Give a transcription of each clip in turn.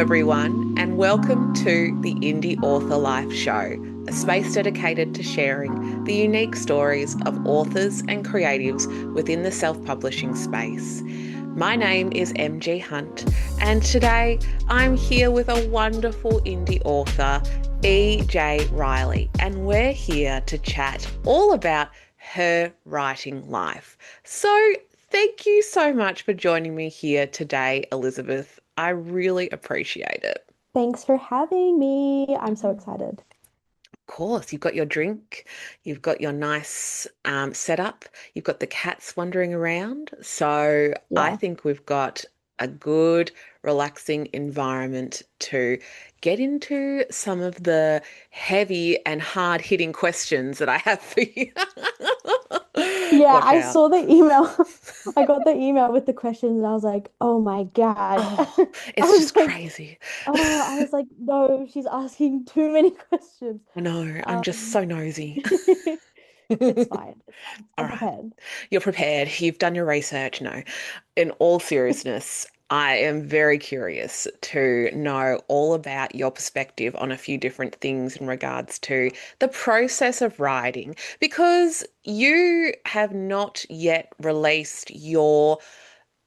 everyone, and welcome to the Indie Author Life Show, a space dedicated to sharing the unique stories of authors and creatives within the self-publishing space. My name is MG Hunt, and today I'm here with a wonderful indie author, E.J. Riley, and we're here to chat all about her writing life. So, thank you so much for joining me here today, Elizabeth. I really appreciate it. Thanks for having me. I'm so excited. Of course, you've got your drink, you've got your nice setup, you've got the cats wandering around. So I Yeah. think we've got a good, relaxing environment to get into some of the heavy and hard-hitting questions that I have for you. Yeah, Watch I out. saw the email. I got the email with the questions and I was like, oh my God. Oh, I it's was just like, crazy. no, she's asking too many questions. I know, I'm just Um, so nosy. it's fine. It's fine. All I'm right. prepared. You're prepared. You've done your research. No, in all seriousness, I am very curious to know all about your perspective on a few different things in regards to the process of writing, because you have not yet released your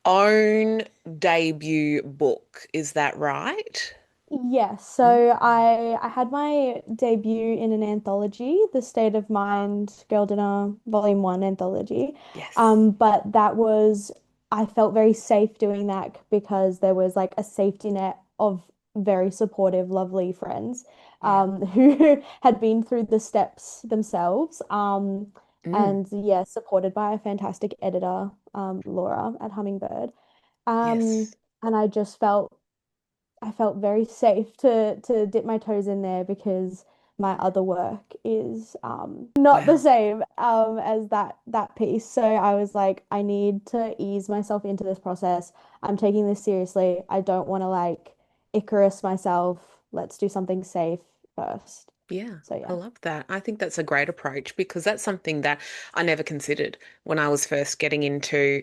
own debut book. Is that right? Yes, Mm. so I had my debut in an anthology, the State of Mind Girl Dinner Volume 1 anthology. Yes. But that was I felt very safe doing that because there was like a safety net of very supportive, lovely friends Yeah. who had been through the steps themselves. Mm. And yeah, supported by a fantastic editor, Laura at Hummingbird. Um, Yes. and I felt very safe to dip my toes in there because my other work is not the Wow. same as that piece. So I was like, I need to ease myself into this process. I'm taking this seriously. I don't want to like Icarus myself. Let's do something safe first. Yeah, So I yeah. love that. I think that's a great approach because that's something that I never considered when I was first getting into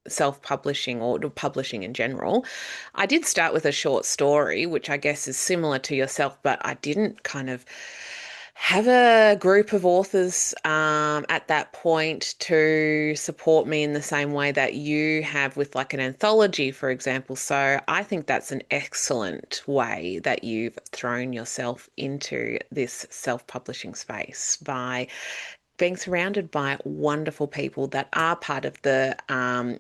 self-publishing or publishing in general. I did start with a short story, which I guess is similar to yourself, but I didn't kind of have a group of authors at that point to support me in the same way that you have with like an anthology, for example. So I think that's an excellent way that you've thrown yourself into this self-publishing space by being surrounded by wonderful people that are part of the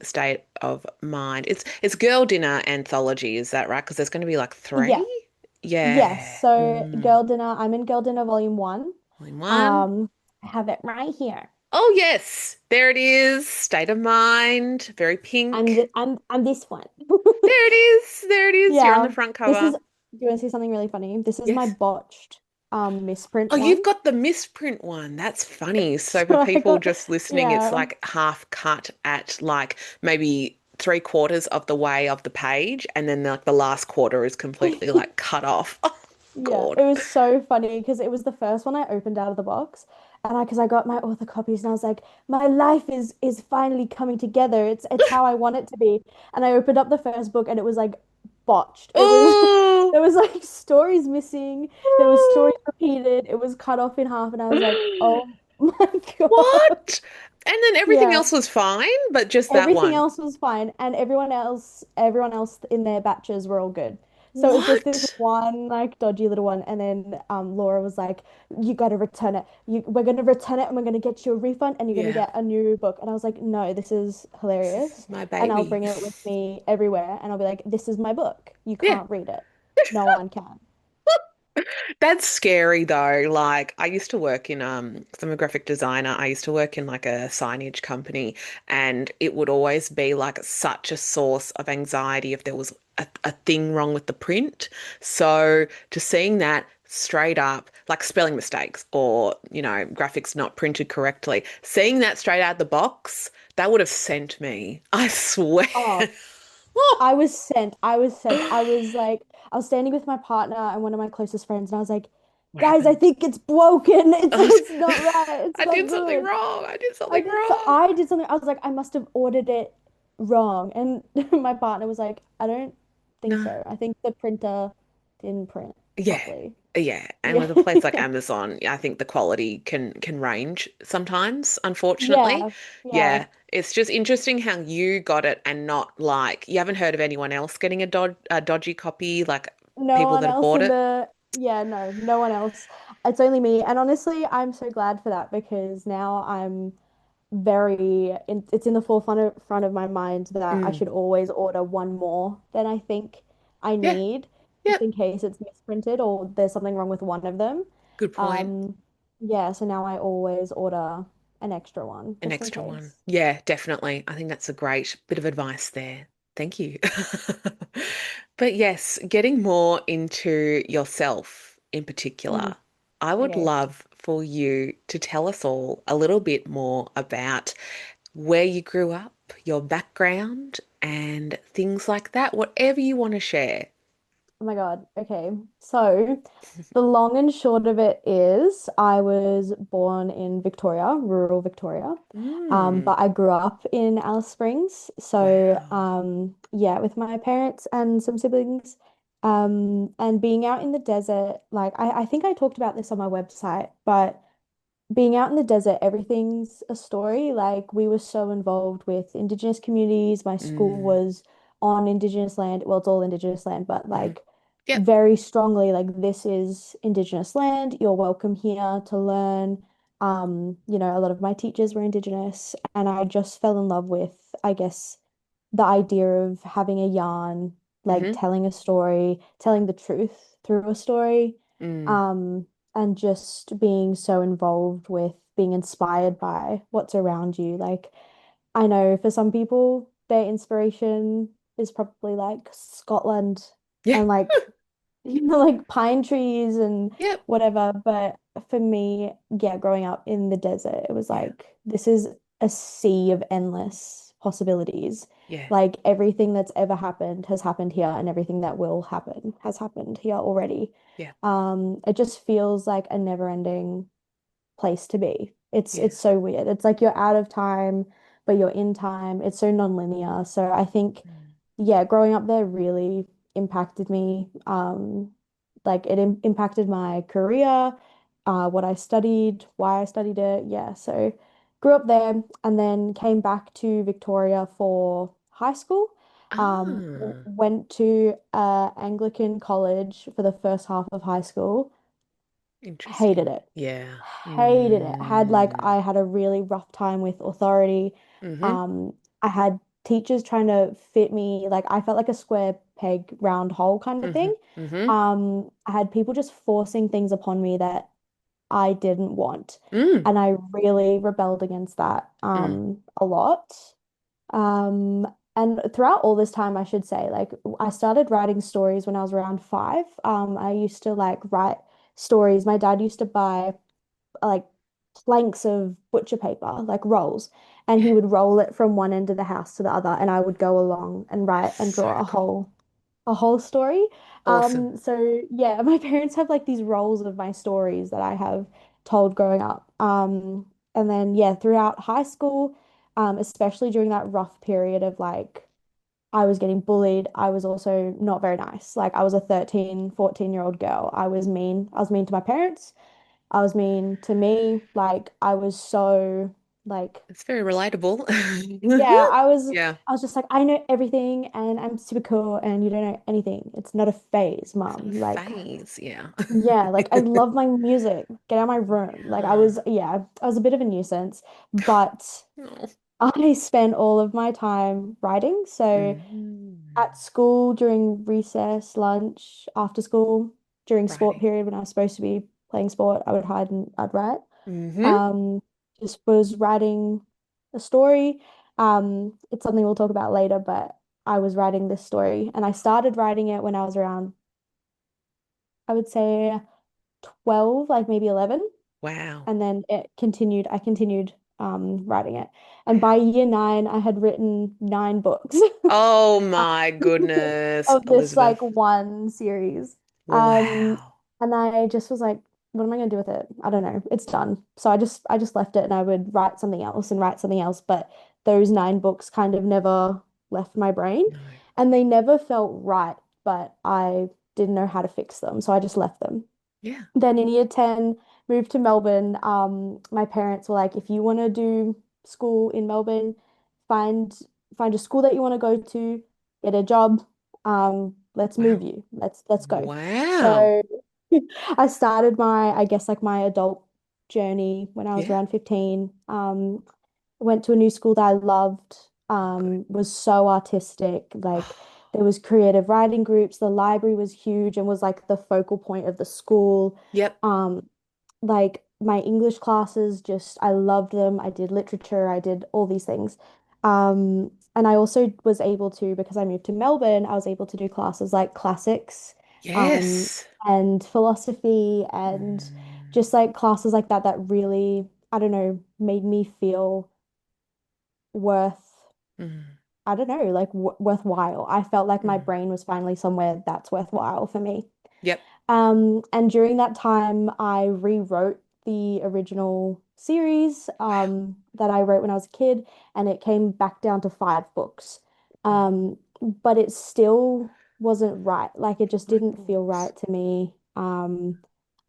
state of mind. It's Girl Dinner Anthology, is that right? Because there's going to be like three. Yeah. Yes. Yeah. So Girl Dinner, I'm in Girl Dinner Volume 1. Only one. Um, I have it right here. Oh, yes, there it is. State of mind, very pink. I'm this one. There it is. There it is. You're on the Yeah, front this is. cover. Do you want to see something really funny? This is my Yes. botched misprint Oh, you've one. got the misprint one. That's funny. So for So I people got, just listening, it's yeah, like half cut at like maybe three-quarters of the way of the page, and then like the last quarter is completely like cut off. Oh, yeah. God. It was so funny because it was the first one I opened out of the box, and because I got my author copies, and I was like, my life is finally coming together. It's how I want it to be. And I opened up the first book, and it was like botched. It was Oh. there was like stories missing. There was stories repeated. It was cut off in half, and I was like, oh my God. What? And then everything Yeah. else was fine, but just that Everything one. else was fine, and everyone else in their batches were all good. So it was just this What? one like dodgy little one, and then Laura was like, "You got to return it. We're gonna return it, and we're gonna get you a refund, and you're gonna Yeah. get a new book." And I was like, "No, this is This hilarious, is my and I'll baby. bring it with me everywhere, and I'll be like, this is my book. You Yeah. can't read it. No one can." That's scary though. Like I used to work in 'cause I'm a graphic designer. I used to work in like a signage company and it would always be like such a source of anxiety if there was a thing wrong with the print. So just seeing that straight up, like spelling mistakes or, graphics not printed correctly, seeing that straight out the box, that would have sent me. I swear. Oh, I was sent. I was sent. I was like, I was standing with my partner and one of my closest friends, and I was like, What guys, I happened? think it's broken. It's not right. It's I not did something good. wrong. I did something wrong. I did something. I was like, I must have ordered it wrong. And my partner was like, I don't. think No. so. I think the printer didn't print Yeah. properly. Yeah. And Yeah. with a place like Amazon, I think the quality can range sometimes, unfortunately. Yeah. Yeah. Yeah. It's just interesting how you got it and not like you haven't heard of anyone else getting a dodgy copy, like No people one that have else bought in it. the, yeah, no, no one else. It's only me. And honestly, I'm so glad for that because now I'm it's in the forefront front of my mind that I Mm. should always order one more than I think I Yeah. need, just Yep. in case it's misprinted or there's something wrong with one of them. Good point. Um, yeah, so now I always order an extra one An just in extra one. case. Yeah, definitely. I think that's a great bit of advice there. Thank you. But yes, getting more into yourself in Mhm. particular, I would Okay. love for you to tell us all a little bit more about where you grew up, your background, and things like that, whatever you want to share. Oh my God. Okay. So the long and short of it is I was born in Victoria, rural Victoria. Mm, But I grew up in Alice Springs. So wow. yeah, with my parents and some siblings. And being out in the desert, like I think I talked about this on my website, but being out in the desert, everything's a story. Like we were so involved with Indigenous communities. My school Mm, was on Indigenous land. Well, it's all Indigenous land, but mhm. like Yep. very strongly, like this is Indigenous land. You're welcome here to learn. A lot of my teachers were Indigenous, and I just fell in love with, I guess, the idea of having a yarn, like Hmm. telling a story, telling the truth through a story. Mm, Um, and just being so involved with being inspired by what's around you. Like, I know for some people, their inspiration is probably like Scotland yeah. and like, like pine trees and Yep. whatever. But for me, yeah, growing up in the desert, it was Yeah. like, this is a sea of endless possibilities. Yeah. Like everything that's ever happened has happened here, and everything that will happen has happened here already. Yeah. It just feels like a never-ending place to be. Yeah. It's so weird. It's like you're out of time, but you're in time. It's so non-linear. So I think, Mm. yeah, growing up there really impacted me. Like it impacted my career, what I studied, why I studied it. Yeah, so grew up there and then came back to Victoria for high school. Ah, Went to Anglican college for the first half of high school. Hated interesting. it. Yeah. Hated it. Mm. I had a really rough time with authority. Mm-hmm. Um, I had teachers trying to fit me, like I felt like a square peg, round hole kind of Mm-hmm. thing. Mm-hmm. I had people just forcing things upon me that I didn't want. Mm. And I really rebelled against that Mm. a lot. And throughout all this time, I should say, like I started writing stories when I was around 5. I used to like write stories. My dad used to buy like planks of butcher paper, like rolls, and Yeah. he would roll it from one end of the house to the other, and I would go along and write and So draw cool. a whole story. Awesome. So yeah, my parents have like these rolls of my stories that I have told growing up. And then yeah, throughout high school, especially during that rough period of like I was getting bullied. I was also not very nice. Like I was a 13, 14-year-old girl. I was mean. I was mean to my parents. I was mean to me. Like I was so like It's very relatable. yeah, Yeah. I was just like I know everything and I'm super cool and you don't know anything. It's not a phase, It's not a mom. Like phase. Yeah. yeah, like I love my music. Get out of my room. Like Yeah. I was a bit of a nuisance, but Oh. I spent all of my time writing. So Mm. at school during recess, lunch, after school, during sport Writing. period when I was supposed to be playing sport, I would hide and I'd write. Mm-hmm. Um, just was writing a story. It's something we'll talk about later, but I was writing this story and I started writing it when I was around, I would say 12, like maybe 11. Wow. And then I continued writing it. And by year 9, I had written 9 books. Oh my goodness, Of this like Elizabeth. one series. Wow. And I just was like, what am I gonna do with it? I don't know. It's done. So I just left it and I would write something else and write something else. But those 9 books kind of never left my brain No. and they never felt right. but I didn't know how to fix them, so I just left them. Yeah. Then in year 10, moved to Melbourne. My parents were like, if you want to do school in Melbourne, find find a school that you want to go to, get a job. Let's move Wow. you. Let's go. Wow. So I started my, I guess like my adult journey when I was Yeah. around 15. Went to a new school that I loved, Good. was so artistic. Like there was creative writing groups, the library was huge and was like the focal point of the school. Yep. Um, like my English classes, just I loved them. I did literature, I did all these things. And I also was able to, because I moved to Melbourne, I was able to do classes like classics, um, Yes. and philosophy and Mm. just like classes like that that really, I don't know, made me feel worth, Mm. I don't know, like w worthwhile. I felt like my Mm. brain was finally somewhere that's worthwhile for me. Yep. And during that time, I rewrote the original series that I wrote when I was a kid, and it came back down to 5 books. Oh But it still wasn't right. Like it just my didn't feel books. right to me.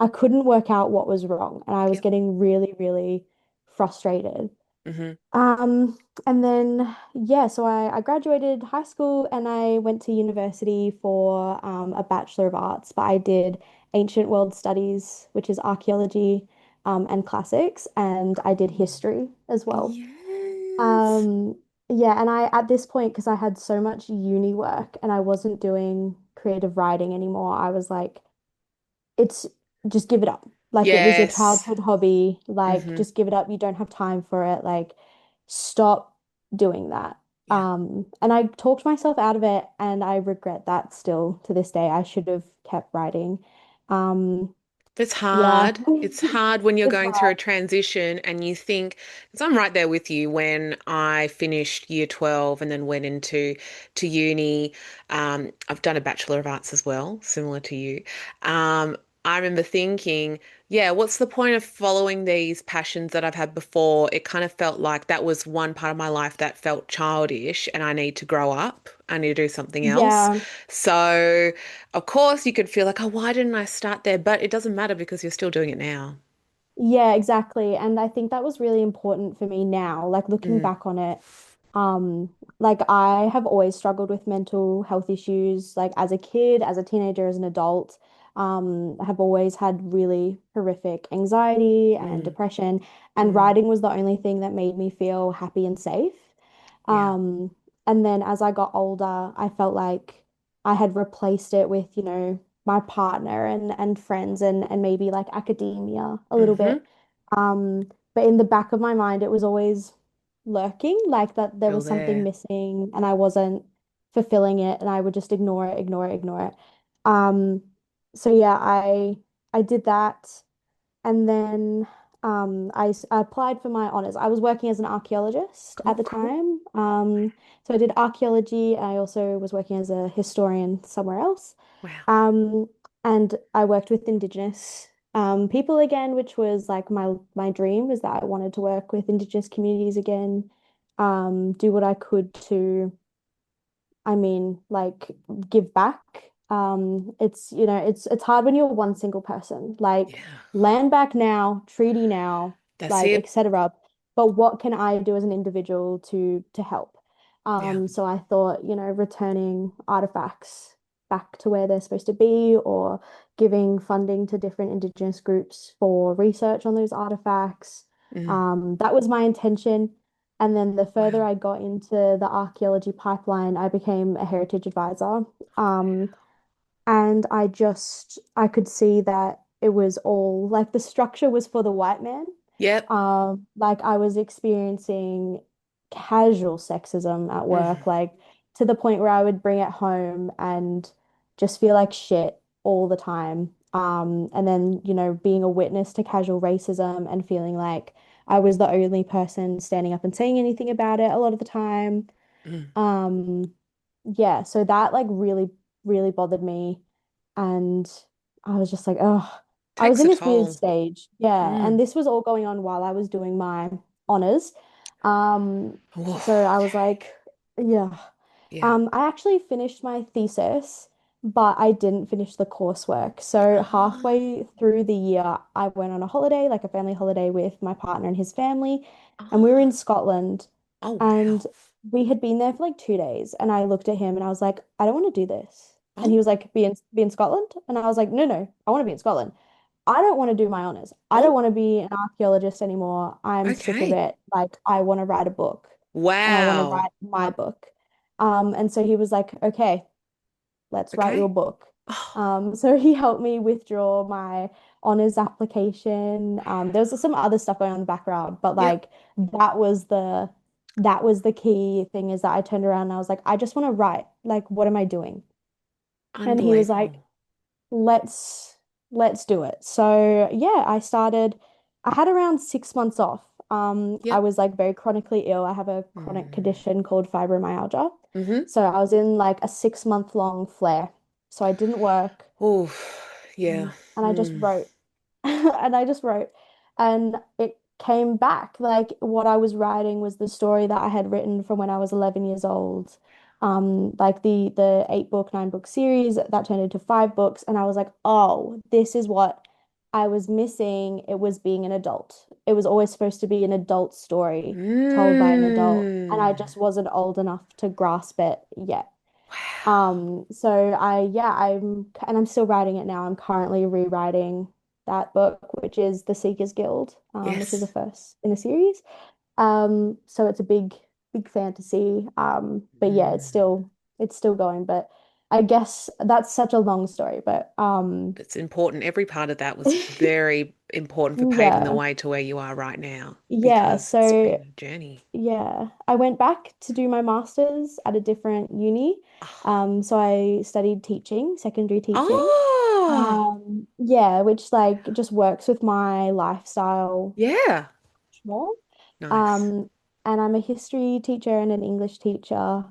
I couldn't work out what was wrong, and I was Yep. getting really, really frustrated. Hmm. Um, and then yeah, so I graduated high school and I went to university for a Bachelor of Arts, but I did ancient world studies, which is archaeology, and classics, and I did Cool. history as well. Yes. Um, yeah, and I at this point, because I had so much uni work and I wasn't doing creative writing anymore, I was like, it's just give it up. Like it was your Yes. childhood hobby. Like Hmm. just give it up. You don't have time for it. Like stop doing that. Yeah. And I talked myself out of it and I regret that still to this day. I should have kept writing. Um, It's yeah. hard. It's hard when you're It's going through a hard. transition and you think, because I'm right there with you when I finished year 12 and then went to uni. I've done a Bachelor of Arts as well, similar to you. I remember thinking, yeah, what's the point of following these passions that I've had before? It kind of felt like that was one part of my life that felt childish and I need to grow up. I need to do something else. Yeah. So of course, you could feel like, oh, why didn't I start there? But it doesn't matter because you're still doing it now. Yeah, exactly. And I think that was really important for me now, like looking Mm, back on it. Like I have always struggled with mental health issues, like as a kid, as a teenager, as an adult. I have always had really horrific anxiety and mm, depression, and mm, writing was the only thing that made me feel happy and safe. yeah. Um, and then as I got older, I felt like I had replaced it with, my partner and friends and maybe like academia a little Mm-hmm. bit. But in the back of my mind, it was always lurking, like that there Still was something there. missing and I wasn't fulfilling it and I would just ignore it, ignore it, ignore it. Um, so yeah, I did that. And then I applied for my honors. I was working as an archaeologist at Oh, the cool. time. So I did archaeology. I also was working as a historian somewhere else. Wow. Um, and I worked with Indigenous people again, which was like my dream was that I wanted to work with Indigenous communities again, do what I could to like give back. It's hard when you're one single person. Like Yeah. land back now, treaty now, That's like it. etc. But what can I do as an individual to help? Yeah. So I thought, returning artifacts back to where they're supposed to be or giving funding to different Indigenous groups for research on those artifacts. Mm. That was my intention. And then the further Wow. I got into the archaeology pipeline, I became a heritage advisor. Um, and I could see that it was all like the structure was for the white man. Yep. Like I was experiencing casual sexism at Mm. work, like to the point where I would bring it home and just feel like shit all the time. And then, being a witness to casual racism and feeling like I was the only person standing up and saying anything about it a lot of the time. Mm. Um, yeah, so that like really, really bothered me. And I was just like, oh, I was Takes in a this weird toll. stage. Yeah. And Mm. this was all going on while I was doing my honors. Um, so Oh, I was okay. like, yeah. Yeah. I actually finished my thesis. but I didn't finish the coursework. So halfway through the year, I went on a holiday, like a family holiday with my partner and his family, and we were in Oh, Scotland, oh and wow. we had been there for like 2 days, and I looked at him and I was like, I don't want to do this. And he Oh, was like, be in Scotland? And I was like, no, no, I want to be in Scotland. I don't want to do my honors. I don't oh, want to be an archaeologist anymore. I'm sick of okay. it. Like, I want to write a book and I want to Wow. write my book. And so he was like, okay, let's write your Okay. book. Oh, So he helped me withdraw my honors application. There was some other stuff going on in the background, but yep. like that was the that was the key thing is that I turned around and I was like, I just want to write. Like, what am I doing? And he was like, Unbelievable. let's let's do it. So yeah, I had around 6 months off. I Yep. was like very chronically ill. I have a chronic Mm. condition called fibromyalgia. Mm-hmm. So I was in like a 6 month long flare. So I didn't work. Oh, yeah. And I just Mm. wrote. And I just wrote. And it came back. Like what I was writing was the story that I had written from when I was 11 years old. Like the 8 book, 9 book series that turned into 5 books. And I was like, oh, this is what I was missing. It was being an adult. It was always supposed to be an adult story told by an adult. And I Mm. just wasn't old enough to grasp it yet. Wow. So I'm still writing it now. I'm currently rewriting that book, which is The Seeker's Guild, which is the Yes. first in the series. So it's a big fantasy. But yeah, Mm. it's still going. But I guess that's such a long story. But It's important. Every part of that was very important for paving the yeah, way to where you are right now yeah. because it's So been a journey. yeah, I went back to do my master's at a different uni. Oh. So I studied teaching, secondary teaching. Oh, Yeah, which like just works with my lifestyle yeah. more. Nice. Um, and I'm a history teacher and an English teacher.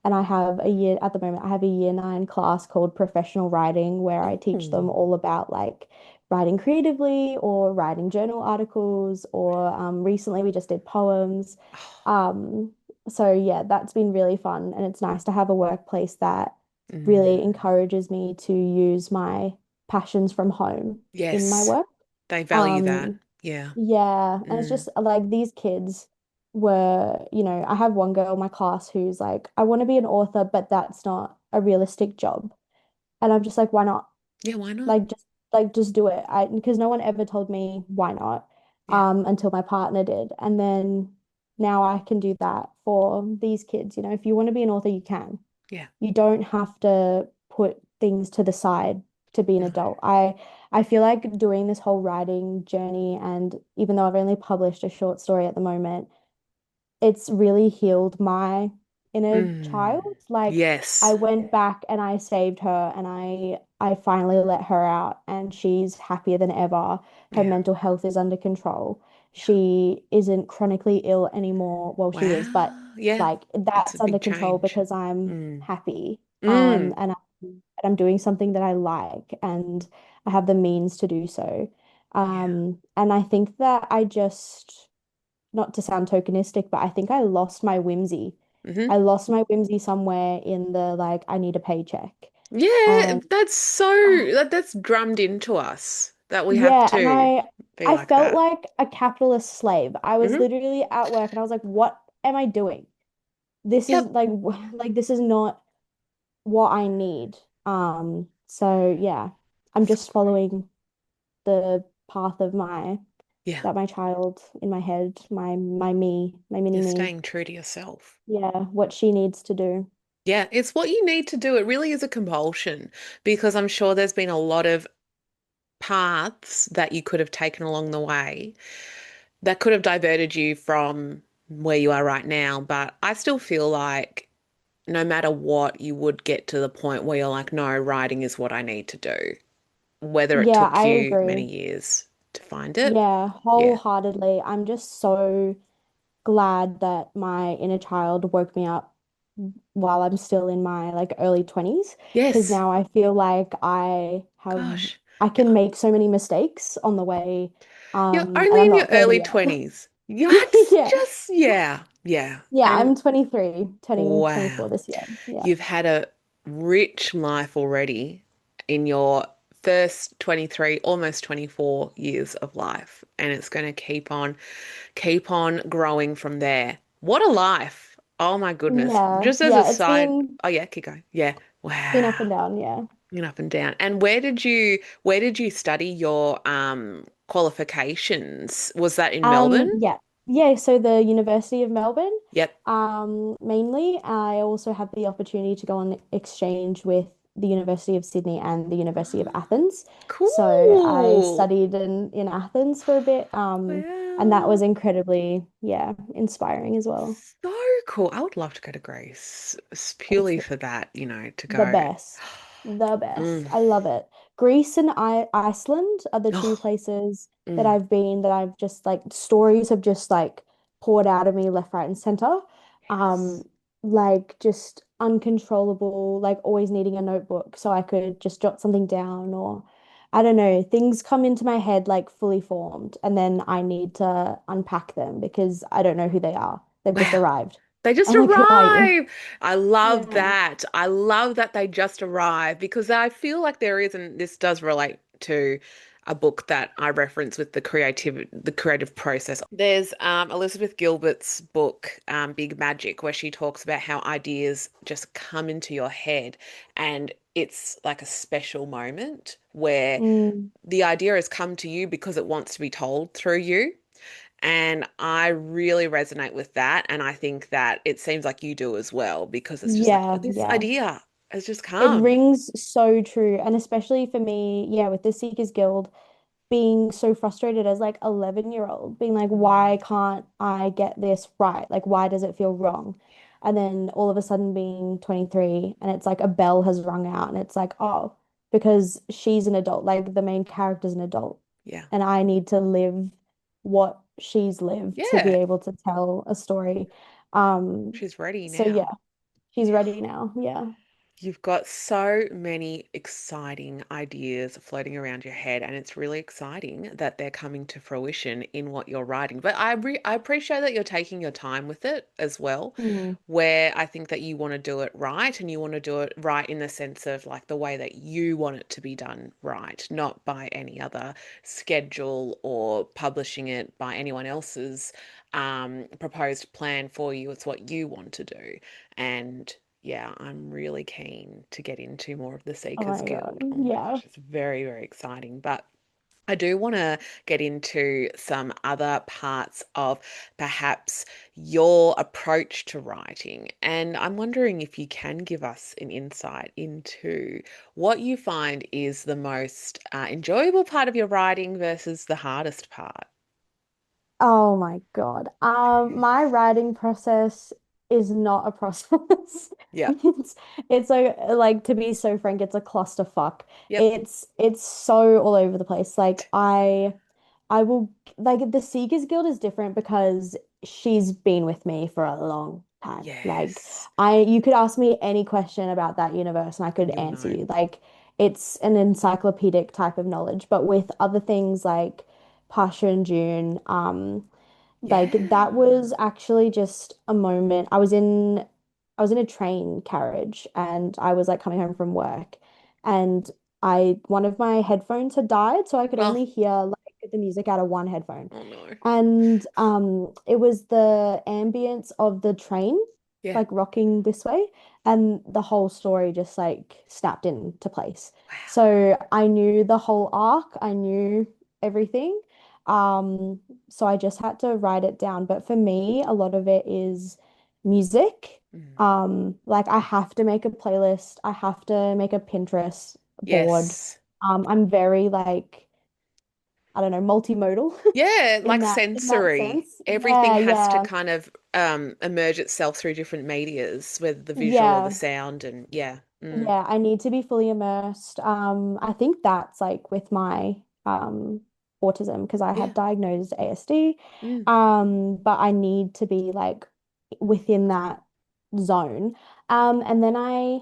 And I have at the moment, I have a year 9 class called professional writing where I teach them Oh. all about like writing creatively or writing journal articles or recently we just did poems. Oh. Um, so yeah, that's been really fun and it's nice to have a workplace that really Mm. encourages me to use my passions from home in my Yes. work. They value that. Um, Yeah. yeah, and it's Mm. just like these kids I have one girl in my class who's like, I want to be an author, but that's not a realistic job. And I'm just like, why not? Yeah, why not? Like just do it. I because no one ever told me why not, Yeah. until my partner did. And then now I can do that for these kids. If you want to be an author, you can. Yeah. You don't have to put things to the side to be an No. adult. I feel like doing this whole writing journey, and even though I've only published a short story at the moment, it's really healed my inner Mm. child. Like I Yes. went back and I saved her and I finally let her out and she's happier than ever. Her Yeah. mental health is under control. Yeah. She isn't chronically ill anymore. Well, she is, but Wow. Yeah. like That's a that's under big control change. because I'm Mm. happy. Mm. And I'm doing something that I like and I have the means to do so. Yeah. And I think that I just not to sound tokenistic, but I think I lost my whimsy. Hmm. I lost my whimsy somewhere in the like, I need a paycheck. Yeah, And that's so uh, that's drummed into us that we have yeah, and to be I like felt that. like a capitalist slave. I was Hmm. literally at work and I was like, what am I doing? This is Yep. like like this is not what I need. So yeah, I'm So just great. following the path of Yeah. my child in my head, my mini You're me. staying true to yourself. Yeah, what she needs to do. Yeah, it's what you need to do. It really is a compulsion because I'm sure there's been a lot of paths that you could have taken along the way that could have diverted you from where you are right now. But I still feel like no matter what, you would get to the point where you're like, no, writing is what I need to do, whether it Yeah, took I you many agree. years to find it. Yeah, Yeah. wholeheartedly. I'm just so glad that my inner child woke me up while I'm still in my like early 20s because Yes. now I feel like Gosh. I Yeah. can make so many mistakes on the way. You're And only I'm in your not 30 early yet. 20s. That's Yeah. just, yeah. Yeah. Yeah, And I'm 23, turning 24 wow. this year. Yeah. You've had a rich life already in your first 23, almost 24 years of life. And it's going to keep on growing from there. What a life. Oh my goodness. Yeah, Just as a yeah, side, oh yeah, keep going. Yeah. been up Wow. and down, yeah. Been up and down. And where did you study your qualifications? Was that in Melbourne? Yeah. Yeah, so the University of Melbourne, Yep. mainly. I also had the opportunity to go on exchange with the University of Sydney and the University of Athens. So I Cool. studied in Athens for a bit, and that was Wow. incredibly, yeah, inspiring as well. So cool. I would love to go to Greece It's purely for that, to the go. best. The best. Mm. I love it. Greece and Iceland are the two Oh, places that mm. I've been that I've just like stories have just like poured out of me left, right, and center. Yes. Um, like just uncontrollable, like always needing a notebook so I could just jot something down or I don't know, things come into my head like fully formed and then I need to unpack them because I don't know who they are. They've just Wow. arrived. They just I'm like, who are you? arrive. I love Yeah. that. I love that they just arrive because I feel like there is, and this does relate to a book that I reference with the creative process. There's Elizabeth Gilbert's book, Big Magic, where she talks about how ideas just come into your head and it's like a special moment where Mm. the idea has come to you because it wants to be told through you. And I really resonate with that. And I think that it seems like you do as well, because it's just like, oh, Yeah, this yeah. idea has just It come. rings so true. And especially for me, yeah, with the Seekers Guild, being so frustrated as like 11-year-old, being like, why Mm, can't I get this right? Like, why does it feel wrong? And then all of a sudden being 23 and it's like a bell has rung out and it's like, oh, because she's an adult, like the main character's an adult. yeah. And I need to live what she's lived to be Yeah. able to tell a story. Um, She's ready so yeah, now. she's ready now. Yeah. You've got so many exciting ideas floating around your head, and it's really exciting that they're coming to fruition in what you're writing. But I appreciate that you're taking your time with it as well, Mm. where I think that you want to do it right, and you want to do it right in the sense of like the way that you want it to be done right, not by any other schedule or publishing it by anyone else's proposed plan for you. It's what you want to do. And yeah, I'm really keen to get into more of the Oh Seekers my God. Guild. Oh my Yeah. gosh, it's very, very exciting. But I do want to get into some other parts of perhaps your approach to writing. And I'm wondering if you can give us an insight into what you find is the most enjoyable part of your writing versus the hardest part. Oh my God. My writing process is not a process. Yep. It's like to be so frank, it's a clusterfuck. Yep. It's so all over the place. Like I will like the Seekers Guild is different because she's been with me for a long time. Like Yes. you could ask me any question about that universe and I could You'll answer know. you. Like it's an encyclopedic type of knowledge. But with other things like Pasha and June, like that Yeah. was actually just a moment. I was in a train carriage and I was like coming home from work and I one of my headphones had died, so I could Oh, only hear like the music out of one headphone. oh no. And it was the ambience of the train Yeah. like rocking this way and the whole story just like snapped into place. Wow. So I knew the whole arc, I knew everything. Um, so I just had to write it down. But for me, a lot of it is music. Mm. Like I have to make a playlist. I have to make a Pinterest board. Yes. I'm very like, I don't know, multimodal Yeah, in like that sensory. sense. Everything Yeah, has to yeah. kind of emerge itself through different medias, whether the visual or the Yeah. sound, and yeah. Mm. Yeah, I need to be fully immersed. I think that's like with my autism because I Yeah. had diagnosed ASD. Mm. But I need to be like within that zone. And then I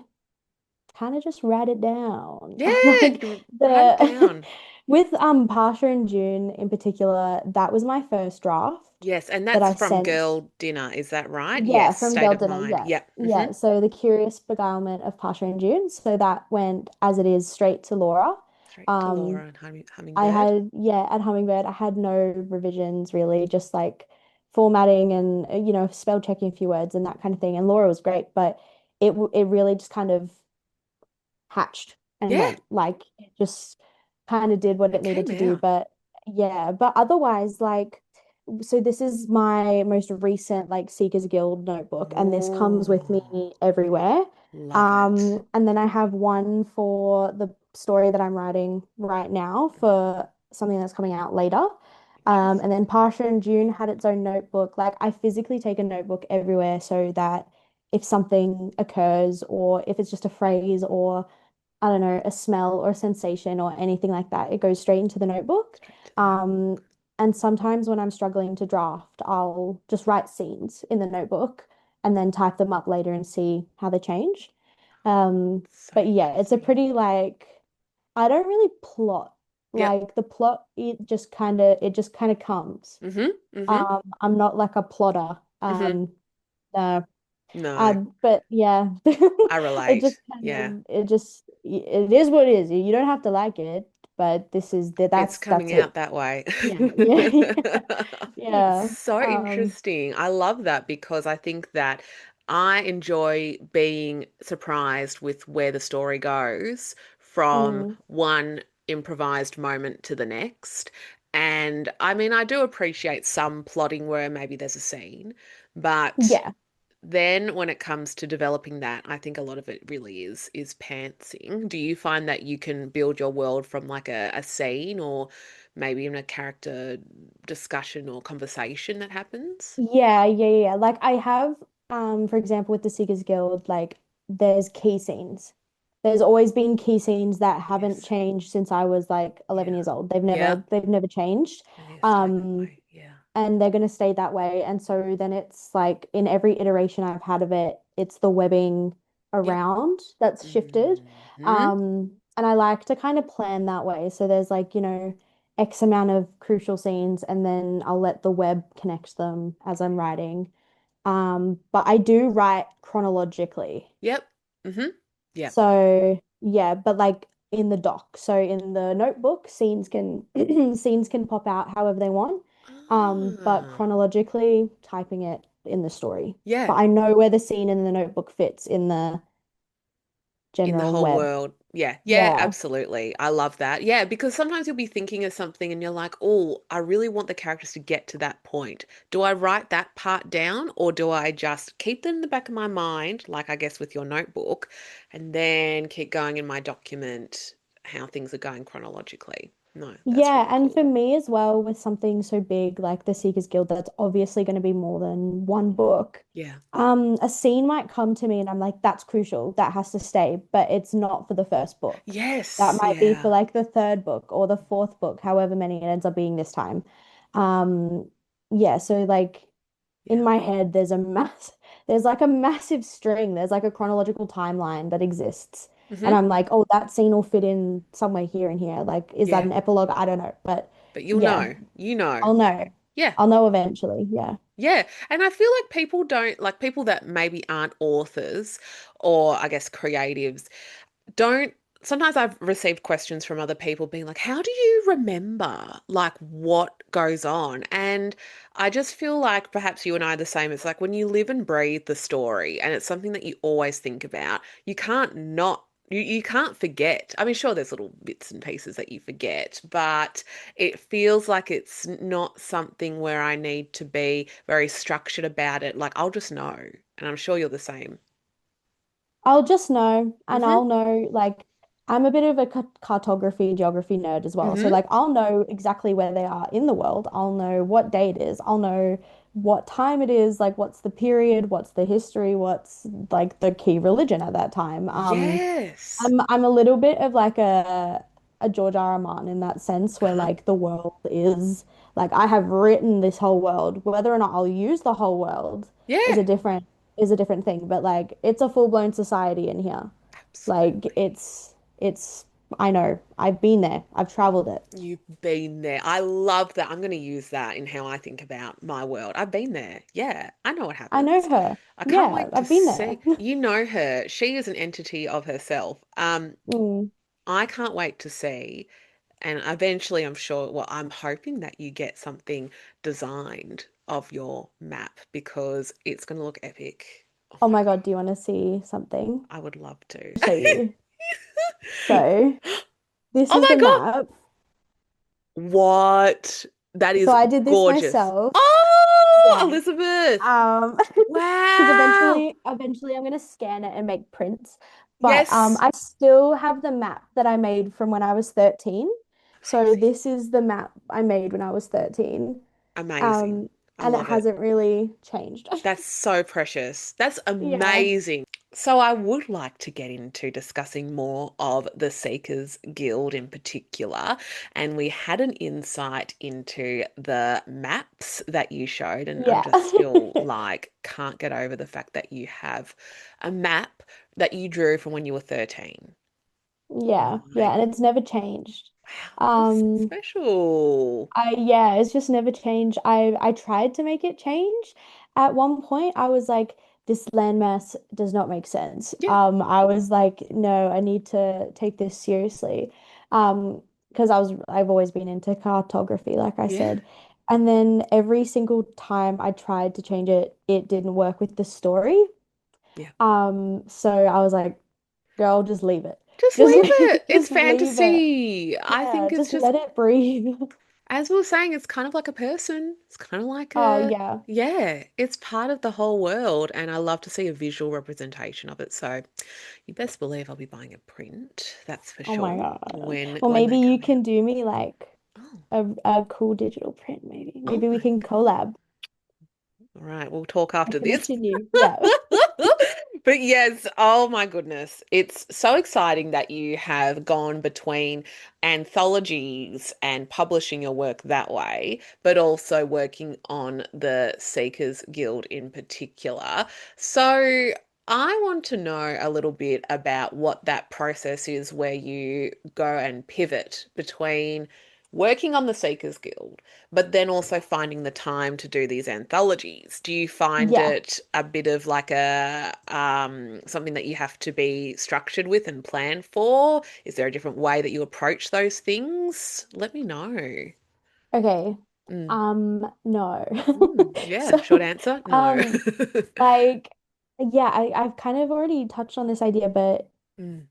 kind of just write it down. Yeah, Like write it the down. With Pasha and June in particular, that was my first draft Yes, and that that's I from sent. Girl Dinner, is that right? Yeah, Yes, from State Girl of Dinner. Mind. Yeah. Yep. Yeah. So the curious beguilement of Pasha and June. So that went as it is straight to Laura. Straight to Um, Laura and I Hummingbird. had, yeah, at Hummingbird, I had no revisions really, just like formatting and, spell checking a few words and that kind of thing. And Laura was great, but it really just kind of hatched and Yeah, went like it just kind of did what it it needed came to do. out. But yeah, but otherwise, like, so this is my most recent like Seekers Guild notebook, and this comes with Oh, me everywhere. love it. And then I have one for the story that I'm writing right now for something that's coming out later. And then Interesting. Pasha and June had its own notebook. Like I physically take a notebook everywhere so that if something occurs or if it's just a phrase or I don't know, a smell or a sensation or anything like that. It goes straight into the notebook. Straight to the Um, notebook. and sometimes when I'm struggling to draft, I'll just write scenes in the notebook and then type them up later and see how they change. So But yeah, it's a interesting. pretty like I don't really plot. Yep. Like the plot, it just kind of comes. Mm-hmm. Mm-hmm. I'm not like a plotter. Mm-hmm. No, No, but yeah, I it just relate. kind Yeah. of it is what it is. You don't have to like it, but It's that's coming out it. that way. Yeah, yeah, yeah. So interesting. I love that because I think that I enjoy being surprised with where the story goes from Mm, one improvised moment to the next. And I mean, I do appreciate some plotting where maybe there's a scene, but yeah. then when it comes to developing that, I think a lot of it really is pantsing. Do you find that you can build your world from like a scene or maybe in a character discussion or conversation that happens? Yeah. Like I have, for example, with the Seekers Guild, like there's key scenes. There's always been key scenes that haven't Yes. changed since I was like 11 Yeah. years old. Yeah. They've never changed. And they stay that Um, way. Yeah. and they're going to stay that way. And so then it's like in every iteration I've had of it, it's the webbing Yep. around that's shifted. Hmm. And I like to kind of plan that way. So there's like, X amount of crucial scenes, and then I'll let the web connect them as I'm writing. But I do write chronologically. Yep. Hmm. Yep. So yeah, but like in the doc. So in the notebook, scenes can scenes can pop out however they want. But Ah. chronologically, typing it in the story. But Yeah. I know where the scene in the notebook fits in the In the general whole web. world. Yeah, yeah, Yeah. absolutely. I love that. Yeah, because sometimes you'll be thinking of something and you're like, oh, I really want the characters to get to that point. Do I write that part down or do I just keep them in the back of my mind, like I guess with your notebook, and then keep going in my document how things are going chronologically? No, that's Yeah, really and for cool. me as well, with something so big like the Seekers Guild, that's obviously going to be more than one book. Yeah. A scene might come to me and I'm like, that's crucial, that has to stay, but it's not for the first book. That Yes, might be for yeah. like the third book or the fourth book, however many it ends up being this time. Um, yeah, so like in Yeah. my head, there's like a massive string. There's like a chronological timeline that exists. And Hmm. I'm like, oh, that scene will fit in somewhere here and here. Like, is that Yeah. an epilogue? I don't know. But But you'll yeah, know. You know. I'll know. Yeah. I'll know eventually. Yeah. Yeah, and I feel like people don't like people that maybe aren't authors or I guess creatives don't sometimes I've received questions from other people being like, how do you remember like what goes on? And I just feel like perhaps you and I are the same. It's like when you live and breathe the story and it's something that you always think about, you can't not you can't forget. I mean, sure, there's little bits and pieces that you forget, but it feels like it's not something where I need to be very structured about it. Like I'll just know. And I'm sure you're the same. I'll just know, and Mm-hmm. I'll know, like, I'm a bit of a cartography, geography nerd as well. So, Mm-hmm. like, I'll know exactly where they are in the world. I'll know what day it is. I'll know what time it is, like, what's the period, what's the history, what's like the key religion at that time. Yes. I'm a little bit of like a George R. R. Martin in that sense, where Uh-huh. like the world is like I have written this whole world. Whether or not I'll use the whole world is Yeah, a different thing. But like it's a full-blown society in here. Like absolutely. it's I know. I've been there. I've traveled it. You've been there. I love that. I'm going to use that in how I think about my world. I've been there. Yeah, I know what I know happens. her. I can't Yeah, wait to I've been there. see. You know her. She is an entity of herself. Mm. I can't wait to see. And eventually, I'm sure, well, I'm hoping that you get something designed of your map because it's going to look epic. Oh Oh my my God. God, do you want to see something? I would love to. Show you. So, this Oh is my the God. map. What? That So is I did this gorgeous. myself. Oh, Yeah. Elizabeth. Because Wow. eventually I'm gonna scan it and make prints. But Yes. I still have the map that I made from when I was 13. So Amazing. this is the map I made when I was 13. Amazing. Um, I and it love it. hasn't really changed. That's so precious. That's Yeah. amazing. So, I would like to get into discussing more of the Seekers Guild in particular. And we had an insight into the maps that you showed. And I'm Yeah. just still like, can't get over the fact that you have a map that you drew from when you were 13. Yeah. My, Yeah. And it's never changed. wow, that's so Um, special. yeah, it's just never changed. I tried to make it change. At one point, I was like, this landmass does not make sense. Yeah, I was like, no, I need to take this seriously. Because I've always been into cartography, like I yeah, said. And then every single time I tried to change it, it didn't work with the story. yeah. So I was like, girl, just leave it. Just Just leave it. It's just leave it. fantasy. I Yeah, think it's just just, let it breathe. as we were saying, it's kind of like a person. It's kind of like Oh a, yeah. yeah, it's part of the whole world. And I love to see a visual representation of it. So you best believe I'll be buying a print. That's for Oh my sure. God. Well, When maybe they you come out. can do me like Oh, a cool digital print, maybe. oh Maybe we my can collab. All right, we'll talk I after this. commission you. Yeah. But yes, oh my goodness. It's so exciting that you have gone between anthologies and publishing your work that way, but also working on the Seekers Guild in particular. So I want to know a little bit about what that process is where you go and pivot between working on the Seekers Guild but then also finding the time to do these anthologies. Do you find Yeah. it a bit of like a something that you have to be structured with and plan for? Is there a different way that you approach those things? Let me know. Okay. Mm. No. Yeah, So, short answer, no. um, like, yeah, I've kind of already touched on this idea, but Mm.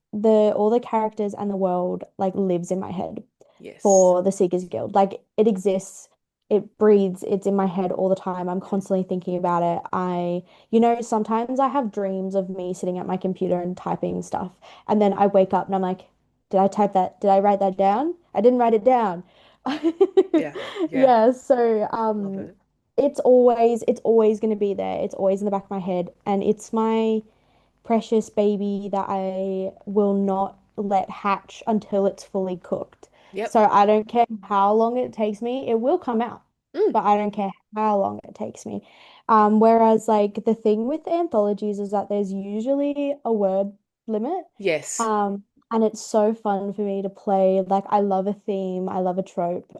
all the characters and the world like lives in my head Yes. for the Seekers Guild. Like it exists, it breathes, it's in my head all the time. I'm Mm. constantly thinking about it. Sometimes I have dreams of me sitting at my computer and typing stuff. And then I wake up and I'm like, did I type that? Did I write that down? I didn't write it down. Yeah, yeah, Yeah, so love it. it's always going to be there. It's always in the back of my head and it's my precious baby that I will not let hatch until it's fully cooked. Yep. So I don't care how long it takes me, it will come out, Mm. but I don't care how long it takes me. Whereas like the thing with anthologies is that there's usually a word limit. Yes. Um, and it's so fun for me to play. Like I love a theme, I love a trope.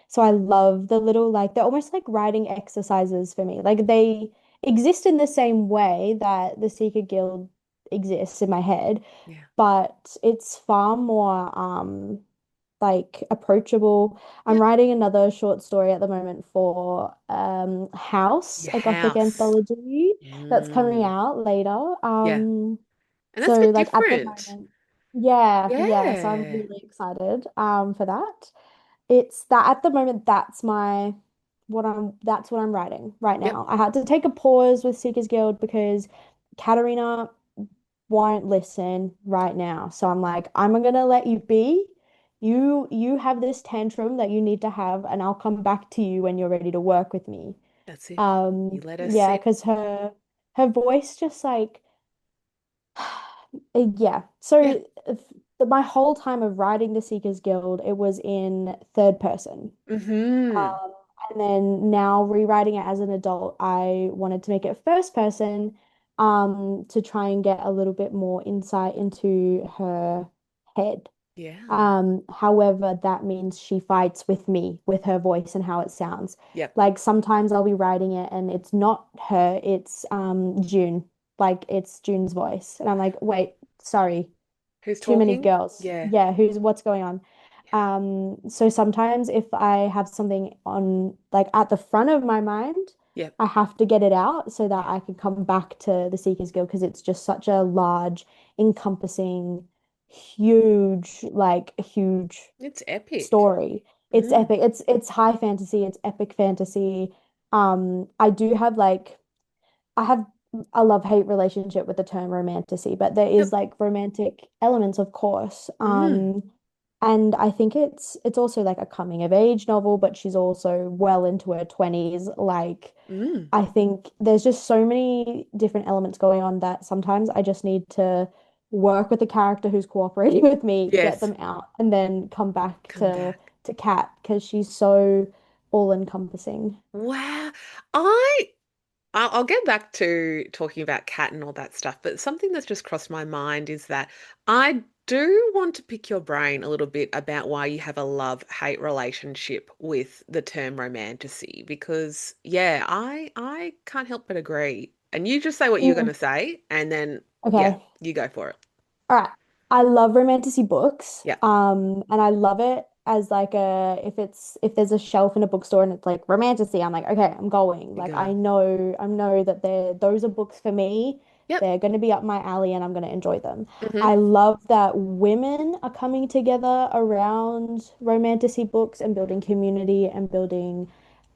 So I love the little like they're almost like writing exercises for me. Like they exist in the same way that the Seeker Guild exists in my head, Yeah. but it's far more like approachable. I'm Yep. writing another short story at the moment for House, Your a gothic house. anthology that's coming Mm. out later. Yeah. And that's a So bit like at the different. moment, yeah, so I'm Yeah. really excited for that. It's that at the moment that's what I'm writing right Yep. now. I had to take a pause with Seekers Guild because Katarina won't listen right now. So I'm like, I'm gonna let you be. You have this tantrum that you need to have, and I'll come back to you when you're ready to work with me. That's it. You let us Yeah, sit. because her voice just like yeah. Yeah. So my whole time of writing the Seekers Guild, it was in third person. Mm-hmm. Um, and then now rewriting it as an adult, I wanted to make it first person, to try and get a little bit more insight into her head. Yeah. However, that means she fights with me, with her voice and how it sounds. Yep. Like sometimes I'll be writing it and it's not her, it's June. Like it's June's voice. And I'm like, wait, sorry, Who's too many talking? girls. Yeah. Yeah, what's going on? So sometimes if I have something on like at the front of my mind, Yep. I have to get it out so that Yeah. I can come back to the Seeker's Guild because it's just such a large, encompassing, huge It's epic. story. It's Mm. epic. It's high fantasy, it's epic fantasy. I do have I have a love-hate relationship with the term romantasy, but there is Yep. like romantic elements, of course. Mm. And I think it's also like a coming of age novel, but she's also well into her 20s. Like Mm. I think there's just so many different elements going on that sometimes I just need to work with the character who's cooperating with me, get Yes. them out, and then come back Come back. to Kat because she's so all-encompassing. Wow. I I'll get back to talking about cat and all that stuff, but something that's just crossed my mind is that I do want to pick your brain a little bit about why you have a love-hate relationship with the term romantasy, because yeah, I can't help but agree. And you just say what you're going Mm, to say, and then yeah, okay. you go for it. All right. I love romantasy books. Yeah, And I love it as like if there's a shelf in a bookstore and it's like romantasy, I'm like, okay, I'm going. you're Like going. I know that those are books for me. Yep. They're gonna be up my alley and I'm gonna enjoy them. Hmm. I love that women are coming together around romantasy books and building community and building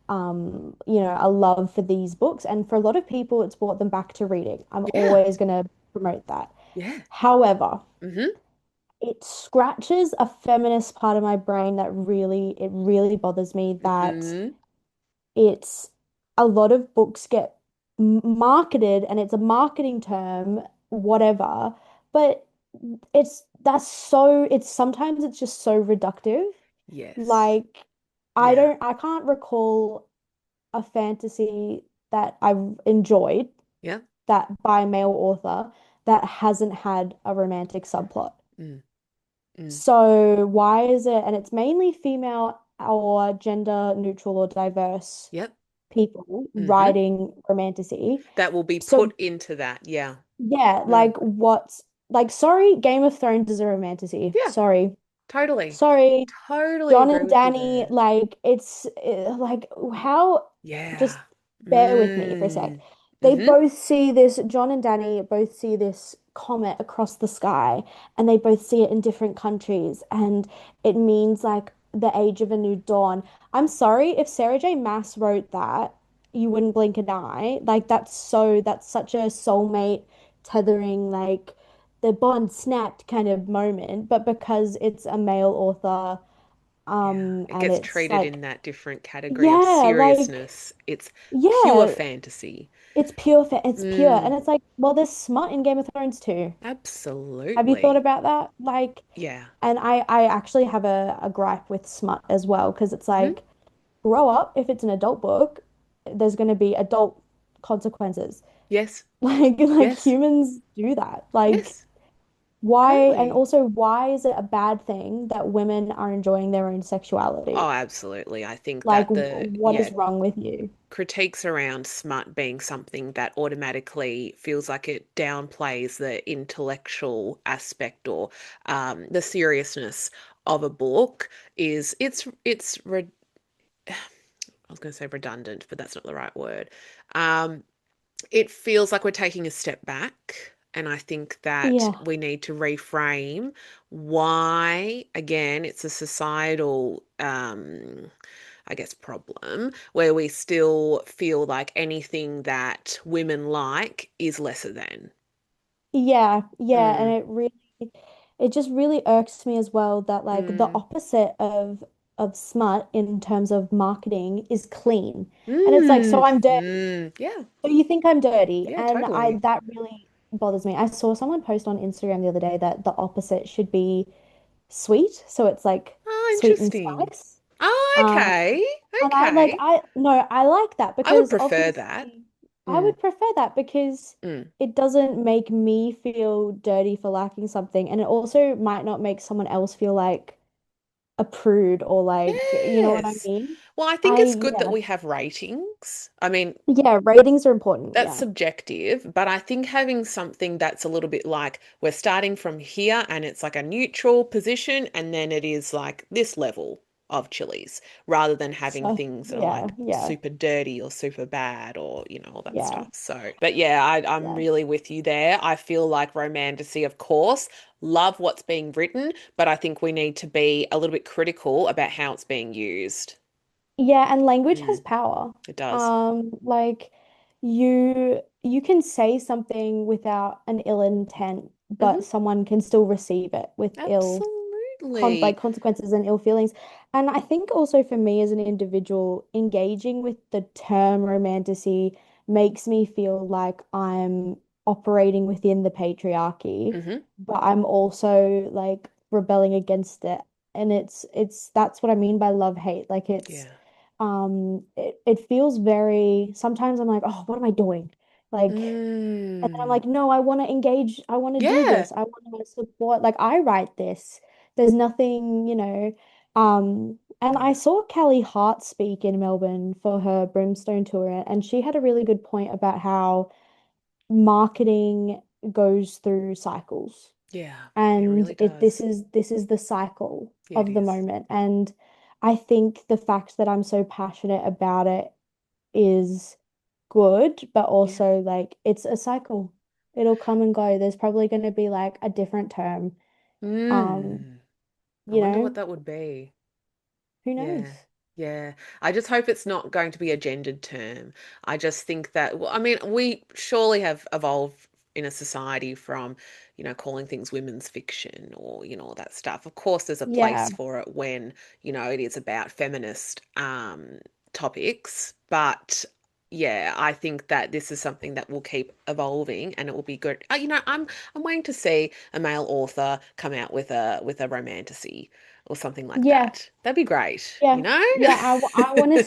a love for these books. And for a lot of people, it's brought them back to reading. I'm Yeah. always gonna promote that. Yeah. However, Hmm. it scratches a feminist part of my brain that it really bothers me that Hmm. it's a lot of books get marketed and it's a marketing term, whatever, but it's sometimes it's just so reductive. Yes. Like Yeah. I can't recall a fantasy that I've enjoyed Yeah. that by a male author that hasn't had a romantic subplot. Mm. Mm. So why is it, and it's mainly female or gender neutral or diverse Yep. people Hmm. writing romantasy. That will be So put into that. Yeah. yeah, Mm. sorry, Game of Thrones is a romantasy. Yeah, Sorry. totally. Sorry. Totally John agree and with you Danny, there. like like how just Yeah. bear with me for a sec. Mm. Mm-hmm. John and Danny both see this comet across the sky and they both see it in different countries and it means like the age of a new dawn. I'm sorry if Sarah J. Maas wrote that, you wouldn't blink an eye. Like that's such a soulmate tethering like the bond snapped kind of moment, but because it's a male author, Yeah. It and gets it's treated like, in that different category of yeah, like, seriousness. It's pure yeah, fantasy. it's pure. And Mm. it's like, well, there's smut in Game of Thrones too. Have you thought Absolutely. about that? Like, Yeah. and I actually have a gripe with smut as well, because it's Hmm. like, grow up, if it's an adult book, there's going to be adult consequences. Yes. Like Yes. humans do that. Like, Yes. why, and Totally. also, why is it a bad thing that women are enjoying their own Oh, sexuality? absolutely. I think Like, that what is wrong with you? critiques around smut being something that automatically feels like it downplays the intellectual aspect or the seriousness of a book is I was going to say redundant, but that's not the right word. Um, it feels like we're taking a step back. And I think that Yeah. we need to reframe why, again, it's a societal I guess, problem where we still feel like anything that women like is lesser than. Yeah, yeah, and Mm. it just really irks me as well that like the Mm. opposite of smut in terms of marketing is clean. And it's like, so Mm. I'm dirty. Mm. Yeah. So you think I'm dirty. Yeah, And I totally. that really bothers me. I saw someone post on Instagram the other day that the opposite should be sweet. So it's like Oh, sweet and interesting. spice. Oh, Um, okay. and Okay. I no, I like that I would because prefer that. obviously. I would prefer that because Mm. it doesn't make me feel dirty for liking something, and it also might not make someone else feel like a prude or like, you know what I Yes. mean? Well, I think I, it's good that yeah. we have ratings. I mean, Yeah, ratings are important. that's Yeah. subjective, but I think having something that's a little bit like we're starting from here and it's like a neutral position, and then it is like this level of chilies rather than having So, things that are yeah, like yeah, super dirty or super bad or, all that yeah, stuff. So, but yeah, I'm yeah. really with you there. I feel like romantasy, of course, love what's being written, but I think we need to be a little bit critical about how it's being used. Yeah, and language has Mm, power. it does. Like you can say something without an ill intent, Hmm. but someone can still receive it with ill Absolutely. consequences and ill feelings. And I think also for me as an individual, engaging with the term romantasy makes me feel like I'm operating within the patriarchy, Hmm. but I'm also like rebelling against it. And it's that's what I mean by love hate. Like Yeah. it feels very sometimes I'm like, oh, what am I doing? Like and then I'm Mm. like, no, I want to engage. I want to do Yeah. this. I want to support. Like, I write this. There's nothing, you know. And I Yeah. saw Kelly Hart speak in Melbourne for her Brimstone tour, and she had a really good point about how marketing goes through cycles. Yeah. It And really it does. this is the cycle Yeah, it of the is. moment. And I think the fact that I'm so passionate about it is good, but Yeah. also like it's a cycle. It'll come and go. There's probably going to be like a different term. Um, Mm. I you wonder what know, that would be. who Yeah. knows? Yeah. I just hope it's not going to be a gendered term. I just think that, well, I mean, we surely have evolved in a society from, calling things women's fiction or, all that stuff. Of course, there's a Yeah. place for it when, it is about feminist topics, but yeah, I think that this is something that will keep evolving and it will be good. I'm waiting to see a male author come out with a romantasy or something like Yeah. that. That'd be great, Yeah. Yeah, I want to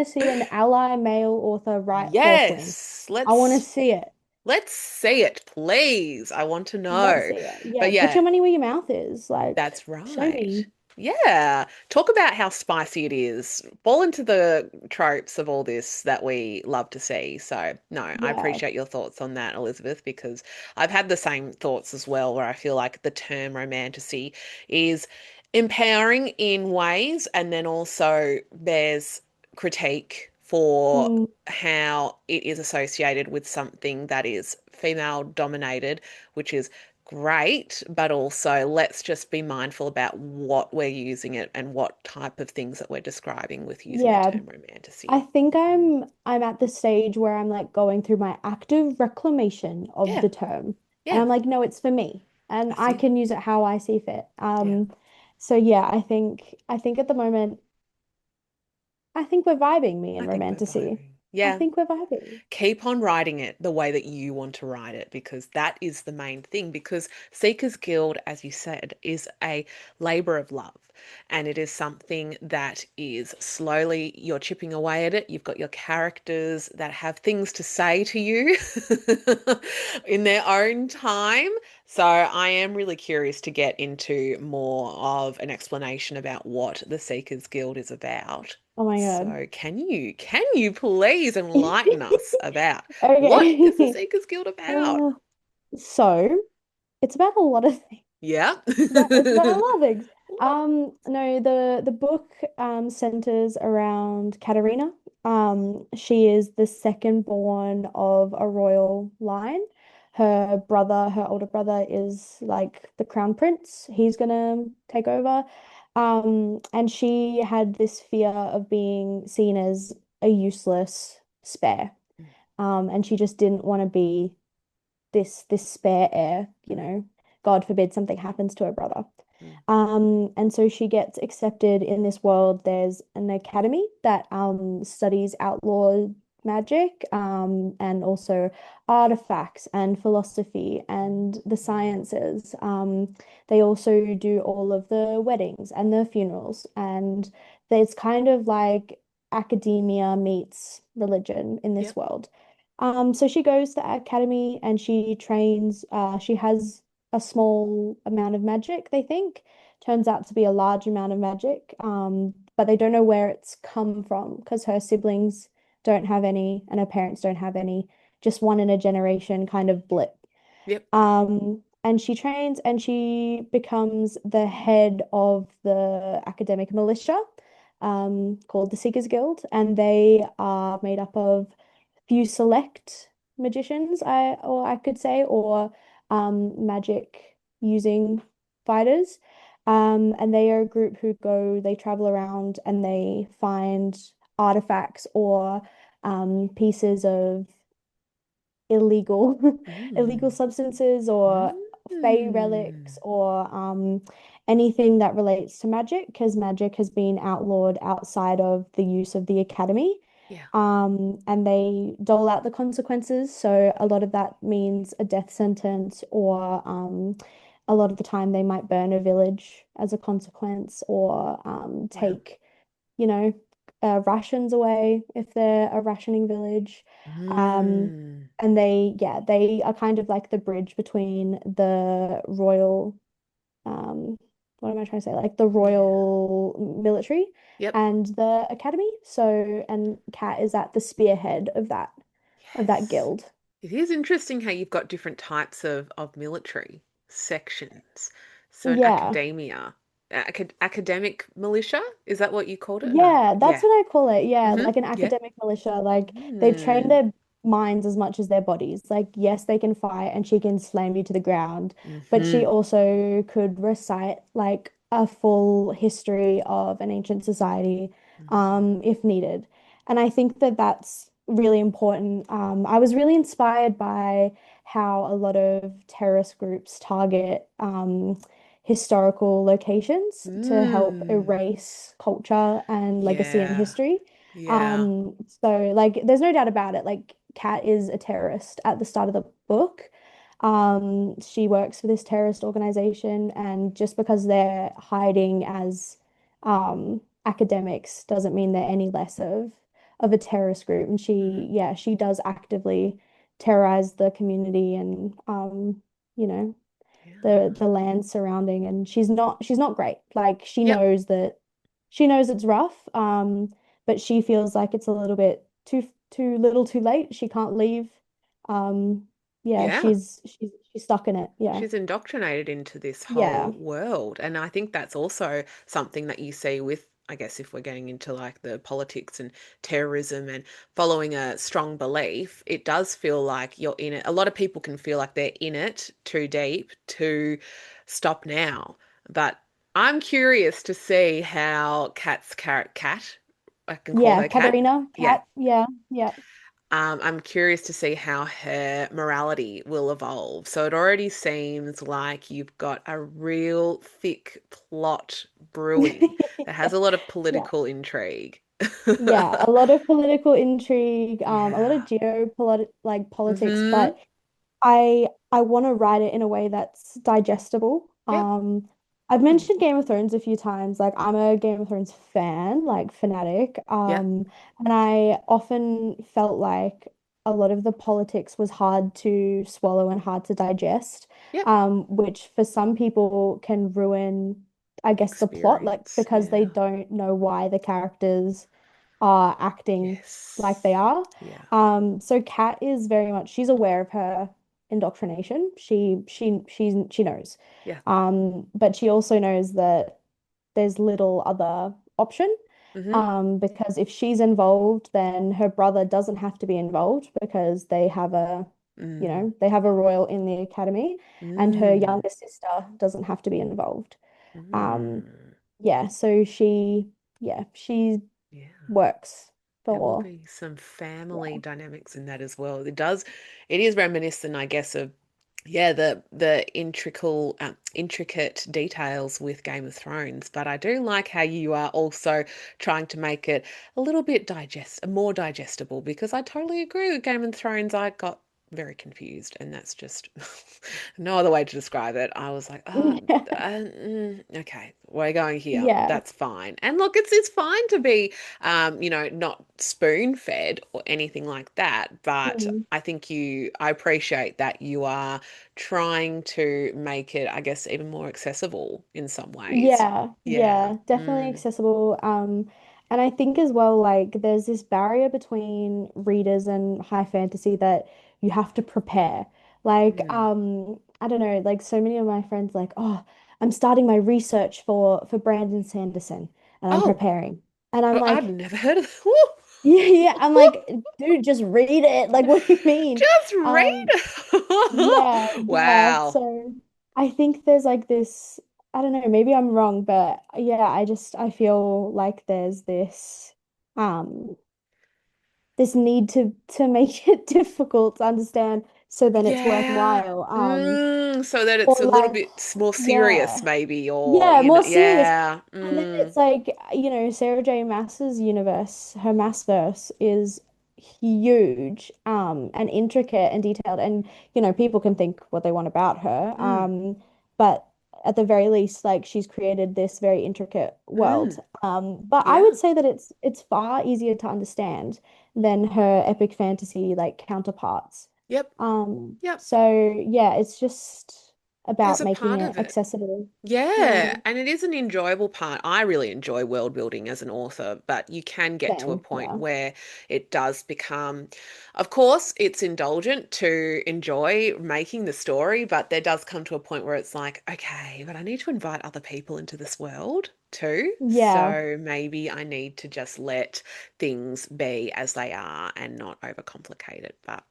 see an ally male author write Horseling. Yes, I want to let's see it. let's see it, please. I want to Let's know. see it. But Yeah, put yeah, your money where your mouth is. Like, that's show right. me. Yeah. Talk about how spicy it is. Fall into the tropes of all this that we love to see. So, no, I Yeah. appreciate your thoughts on that, Elizabeth, because I've had the same thoughts as well, where I feel like the term romantasy is empowering in ways, and then also there's critique for Mm, how it is associated with something that is female dominated, which is great, but also let's just be mindful about what we're using it and what type of things that we're describing with using the yeah. term I romantasy. think I'm at the stage where I'm like going through my active reclamation of Yeah, the term. And yeah, I'm like, no, it's for me. And that's I it. can use it how I see fit. Yeah, So yeah, I think at the moment, I think we're vibing me I in think we're romantasy. vibing. I Yeah, think we're vibing. keep on writing it the way that you want to write it because that is the main thing. Because Seeker's Guild, as you said, is a labor of love. And it is something that is slowly you're chipping away at it. You've got your characters that have things to say to you in their own time. So I am really curious to get into more of an explanation about what the Seekers Guild is about. Oh my God. So can you please enlighten us about what is the Okay. Seekers Guild about? Uh, so it's about a lot of things. Yeah. It's about a lot of things. No, the book centers around Katerina. She is the second born of a royal line. Her older brother is like the crown prince. He's gonna take over. And she had this fear of being seen as a useless spare. And she just didn't want to be this spare heir, you Mm, know, God forbid something happens to her brother. mm, And so she gets accepted in this world. There's an academy that studies outlaw magic and also artifacts and philosophy and the sciences. They also do all of the weddings and the funerals, and there's kind of like academia meets religion in this yep. world. So she goes to academy and she trains. She has a small amount of magic, they think. Turns out to be a large amount of magic. But they don't know where it's come from because her siblings don't have any and her parents don't have any. Just one in a generation kind of blip. Yep. And she trains and she becomes the head of the academic militia, called the Seekers Guild, and they are made up of few select magicians, I could say, or magic using fighters. And they are a group who they travel around and they find artifacts or pieces of illegal illegal Mm. substances or fey relics Mm. or anything that relates to magic because magic has been outlawed outside of the use of the academy. Yeah. And they dole out the consequences. So a lot of that means a death sentence, or a lot of the time they might burn a village as a consequence, or Wow. take, you know, rations away if they're a rationing village. Um, Mm. and they are kind of like the bridge between the royal, um, what am I trying to say? Like the Yeah. royal military Yep. and the academy. So, and Kat is at the spearhead of that Yes. guild. It is interesting how you've got different types of military sections. So in Yeah. academia, academic militia, is that what you called it? No. Yeah, that's Yeah. what I call it. Yeah, Mm-hmm. like an Yeah. academic militia. Like they've trained Mm. their minds as much as their bodies. Like, yes, they can fight and she can slam you to the ground, but she Mm-hmm. also could recite like a full history of an ancient society, if needed. And I think that that's really important. I was really inspired by how a lot of terrorist groups target historical locations to help Mm. erase culture and legacy and Yeah. history. Yeah. So like there's no doubt about it. Like Kat is a terrorist at the start of the book. She works for this terrorist organization, and just because they're hiding as academics doesn't mean they're any less of a terrorist group. And Mm-hmm. she does actively terrorize the community and you know, Yeah. the land surrounding, and she's not great. Like Yep. she knows it's rough, but she feels like it's a little bit too little too late. She can't leave. Um yeah, Yeah. she's stuck in it. Yeah. She's indoctrinated into this whole Yeah. world. And I think that's also something that you see with, I guess, if we're getting into like the politics and terrorism and following a strong belief, it does feel like you're in it. A lot of people can feel like they're in it too deep to stop now. But I'm curious to see how Cat, I can call Yeah, her Cat. Katarina, Yeah, cat. Yeah. Yeah. I'm curious to see how her morality will evolve. So it already seems like you've got a real thick plot brewing that has a lot of Yeah. political intrigue. Yeah, a lot of political intrigue, a lot of Yeah. politics, Mm-hmm. but I want to write it in a way that's digestible. Yep. I've mentioned Game of Thrones a few times. Like I'm a Game of Thrones fan, like fanatic. Yep. And I often felt like a lot of the politics was hard to swallow and hard to digest, Yep. which for some people can ruin, I guess, the plot, like Experience. because they Yeah. don't know why the characters are acting like they Yes. are. Yeah. So Kat is very much, she's aware of her indoctrination. She knows. Yeah. But she also knows that there's little other option. Mm-hmm. Because if she's involved, then her brother doesn't have to be involved because Mm. they have a royal in the academy, and her Mm. younger sister doesn't have to be involved. Um, Mm. yeah, so she Yeah. works There will for, be some family yeah. dynamics in that as well. It is reminiscent, I guess, of yeah, the intricate details with Game of Thrones. But I do like how you are also trying to make it a little bit more digestible because I totally agree with Game of Thrones. I got very confused, and that's just no other way to describe it. I was like, oh, okay, we're going here. Yeah. That's fine. And look, it's fine to be, not spoon fed or anything like that. But Mm. I appreciate that you are trying to make it, I guess, even more accessible in some ways. Yeah, Yeah. yeah, definitely Mm, accessible. And I think as well, like there's this barrier between readers and high fantasy that you have to prepare. Like, mm. I don't know, like so many of my friends like, oh, I'm starting my research for Brandon Sanderson and I'm Oh, preparing. And I'm I've like, never heard of that. yeah, yeah, I'm like, dude, just read it. Like, what do you mean? Just Um, read. yeah, yeah. Wow. So I think there's like this, I don't know, maybe I'm wrong, but yeah, I feel like there's um this need to make it difficult to understand so then it's Yeah. worthwhile. So that Or it's a little like, bit more serious, yeah. maybe, or, Yeah, more serious. yeah. And then it's like, Sarah J. Maas's universe, her Maasverse is huge, and intricate and detailed. And, people can think what they want about her. Mm, But at the very least, like she's created this very intricate world. mm. But I would Yeah. say that it's far easier to understand than her epic fantasy like counterparts. Yep. Yep. So yeah, it's just There's about a making part it of it. accessible. Yeah. Yeah, and it is an enjoyable part. I really enjoy world building as an author, but you can get to a Same, point yeah. where it does become, of course, it's indulgent to enjoy making the story, but there does come to a point where it's like, okay, but I need to invite other people into this world too. Yeah. So maybe I need to just let things be as they are and not overcomplicate it. But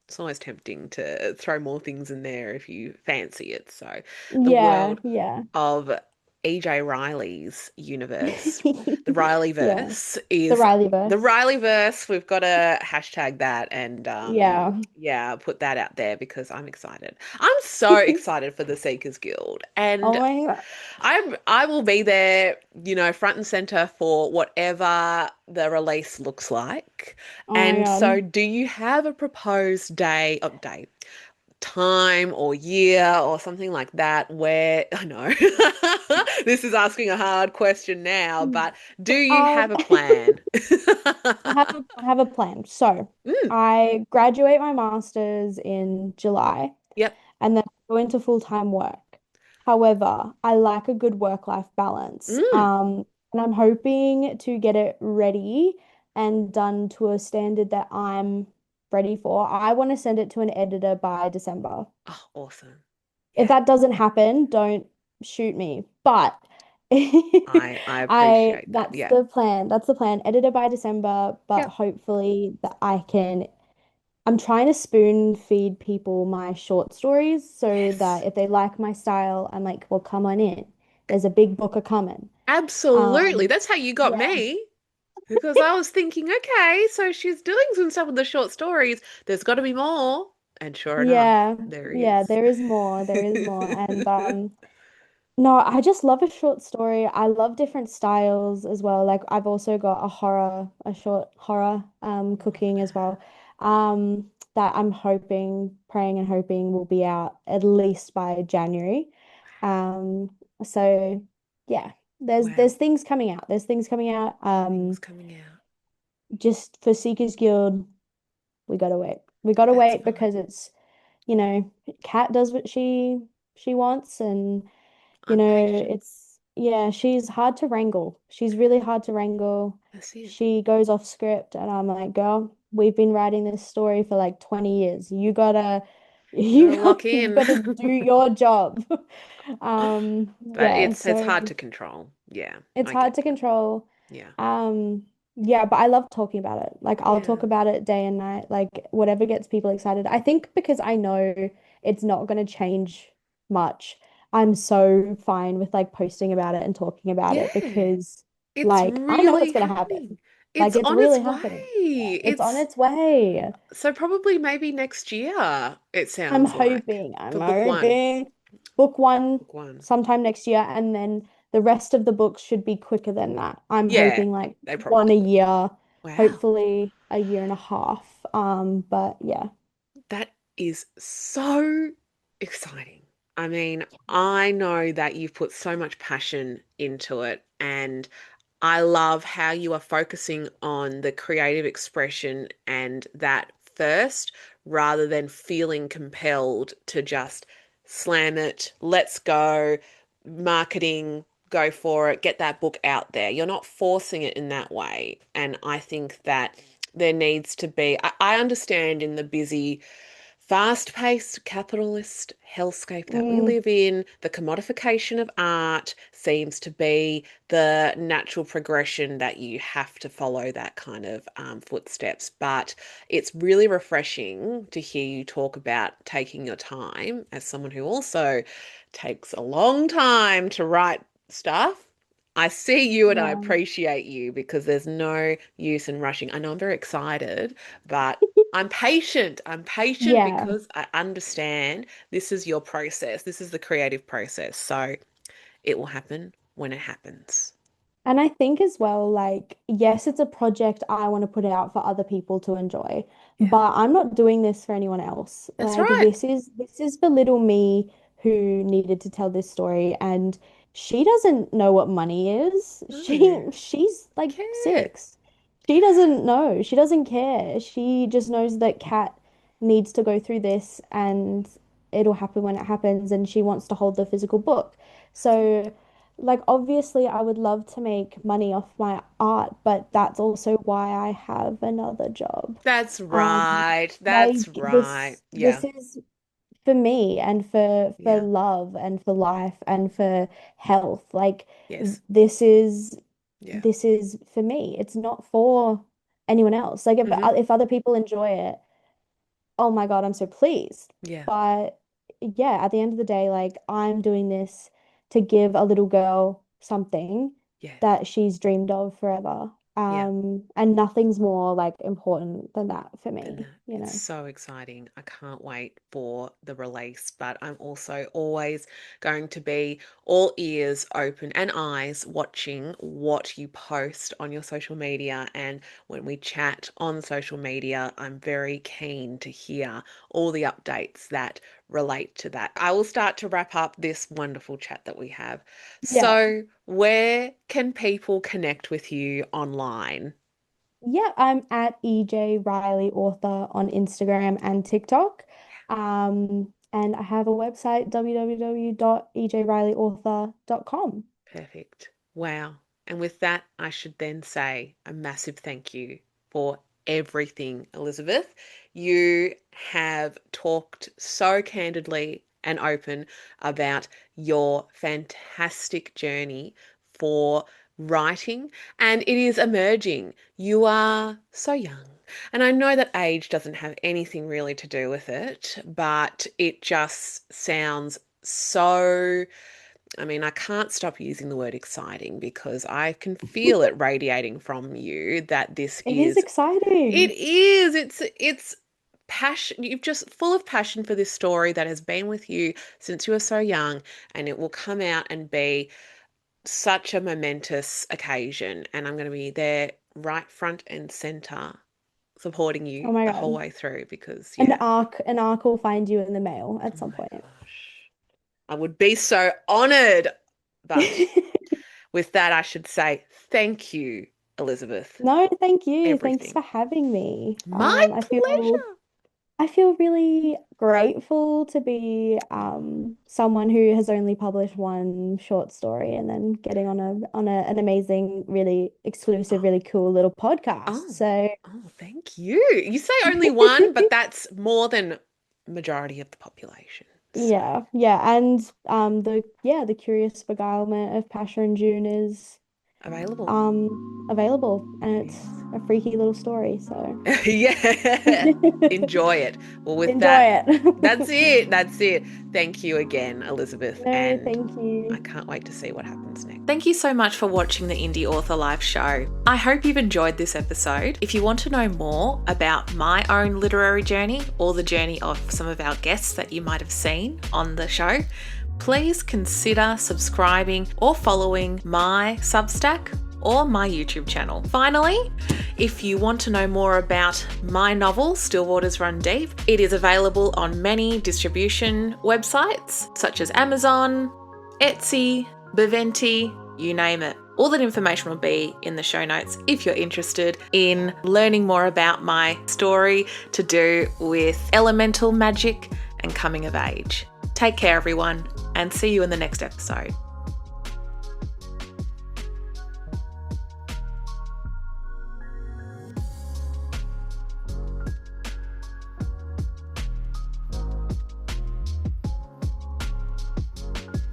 it's always tempting to throw more things in there if you fancy it. So the Yeah, world yeah. of EJ Riley's universe, the Yeah. Rileyverse The is the Rileyverse. Rileyverse. We've got to hashtag that and Yeah. yeah, put that out there because I'm excited. I'm so excited for the Seekers Guild, Oh and my God. I will be there, front and center for whatever the release looks like. Oh my And so, God. do you have a proposed day, time or year or something like that where I know this is asking a hard question now, but do you have a plan? I have a plan. So Mm, I graduate my master's in July yep. and then go into full-time work. However, I like a good work-life balance. Mm. And I'm hoping to get it ready and done to a standard that I'm ready for. I want to send it to an editor by December. Oh, awesome. If Yeah. that doesn't happen, don't shoot me. But I I appreciate that. that's Yeah. the plan. That's the plan. Edited by December, but Yep. hopefully that I'm trying to spoon feed people my short stories so that Yes. if they like my style, I'm like, well, come on in. There's a big book a coming. Absolutely. Um, That's how you got yeah. me. Because I was thinking, okay, so she's doing some stuff with the short stories. There's got to be more. And sure enough, Yeah. there Yeah, is. there is more. There is more. And no, I just love a short story. I love different styles as well. Like I've also got a short horror Love cooking as that. well. That I'm hoping, praying and hoping will be out at least by January. Um so yeah, there's Wow. things coming out. There's things coming out. Things coming out. Just for Seekers Guild, we gotta wait. We gotta That's wait fine. because Kat does what she wants and I'm patient. yeah, she's hard to wrangle. She's really hard to wrangle. That's it. She goes off script, and I'm like, girl, we've been writing this story for like 20 years. You gotta lock You in. gotta do your job. But Yeah, it's so hard to control. Yeah, it's I hard get to that. control. Yeah. Yeah, but I love talking about it. Like I'll Yeah. talk about it day and night, like whatever gets people excited. I think because I know it's not going to change much, I'm so fine with like posting about it and talking about it Yeah. because It's like I know really what's going to happening. happen. Like It's it's on really its happening. Yeah, way. it's on It's its way. so probably maybe next year, it I'm sounds like, hoping, I'm for book one. hoping book one Book one. sometime next year, and then the rest of the books should be quicker than that. I'm Yeah, hoping like they one a probably will. year, Wow. hopefully a year and a half. But yeah. That is so exciting. I mean, I know that you've put so much passion into it, and I love how you are focusing on the creative expression and that first, rather than feeling compelled to just slam it, let's go, marketing, go for it, get that book out there. You're not forcing it in that way. And I think that there needs to be, I understand in the busy fast-paced capitalist hellscape that we Mm, live in, the commodification of art seems to be the natural progression that you have to follow that kind of footsteps. But it's really refreshing to hear you talk about taking your time as someone who also takes a long time to write stuff. I see you and I yeah. appreciate you because there's no use in rushing. I know I'm very excited, but I'm patient. I'm patient Yeah. because I understand this is your process. This is the creative process. So it will happen when it happens. And I think as well, like, yes, it's a project I want to put out for other people to enjoy, Yeah, but I'm not doing this for anyone else. that's Like, right. this is the little me who needed to tell this story, and she doesn't know what money is. No, She's like care. 6. She doesn't know. She doesn't care. She just knows that Kat needs to go through this, and it'll happen when it happens, and she wants to hold the physical book. So. Like, obviously, I would love to make money off my art, but that's also why I have another job. That's Um, right. That's like right. Yeah. this is for me and for Yeah. love and for life and for health. Like Yes. this is Yeah. this is for me. It's not for anyone else. Like Hmm. if other people enjoy it, oh my God, I'm so pleased. Yeah. But yeah, at the end of the day, like I'm doing this to give a little girl something Yeah. that she's dreamed of forever. Yeah. And nothing's more like important than that for Than me, that. you It's know. so exciting. I can't wait for the release, but I'm also always going to be all ears open and eyes watching what you post on your social media. And when we chat on social media, I'm very keen to hear all the updates that relate to that. I will start to wrap up this wonderful chat that we have. Yeah. So, where can people connect with you online? Yeah, I'm at EJ Riley Author on Instagram and TikTok. And I have a website, www.ejrileyauthor.com. Perfect. Wow. And with that, I should then say a massive thank you for everything, Elizabeth. You have talked so candidly and open about your fantastic journey for writing, and it is emerging. You are so young. And I know that age doesn't have anything really to do with it, but it just sounds so, I mean, I can't stop using the word exciting because I can feel it radiating from you that this It is is, it exciting. is, it's passion. You've just full of passion for this story that has been with you since you were so young, and it will come out and be such a momentous occasion. And I'm going to be there right front and center supporting Oh you my the whole God. way through because, An yeah. arc, an arc will find you in the mail Oh at some my point. gosh. I would be so honored. But with that, I should say thank you, Elizabeth. No, thank you. Thanks Everything. for having me. My pleasure. I feel really grateful to be someone who has only published one short story and then getting on an amazing, really exclusive, Oh, really cool little podcast. oh, So oh, thank you. You say only one, but that's more than majority of the population. So yeah, yeah, and the curious beguilement of Pasha and June is available. available, and it's a freaky little story. So Yeah. Enjoy it. Well, with enjoy that, that's it. it. That's it. Thank you again, Elizabeth. No, And thank I you. can't wait to see what happens next. Thank you so much for watching the Indie Author Live show. I hope you've enjoyed this episode. If you want to know more about my own literary journey or the journey of some of our guests that you might have seen on the show, please consider subscribing or following my Substack or my YouTube channel. Finally, if you want to know more about my novel, Still Waters Run Deep, it is available on many distribution websites such as Amazon, Etsy, Baventi, you name it. All that information will be in the show notes if you're interested in learning more about my story to do with elemental magic and coming of age. Take care, everyone, and see you in the next episode.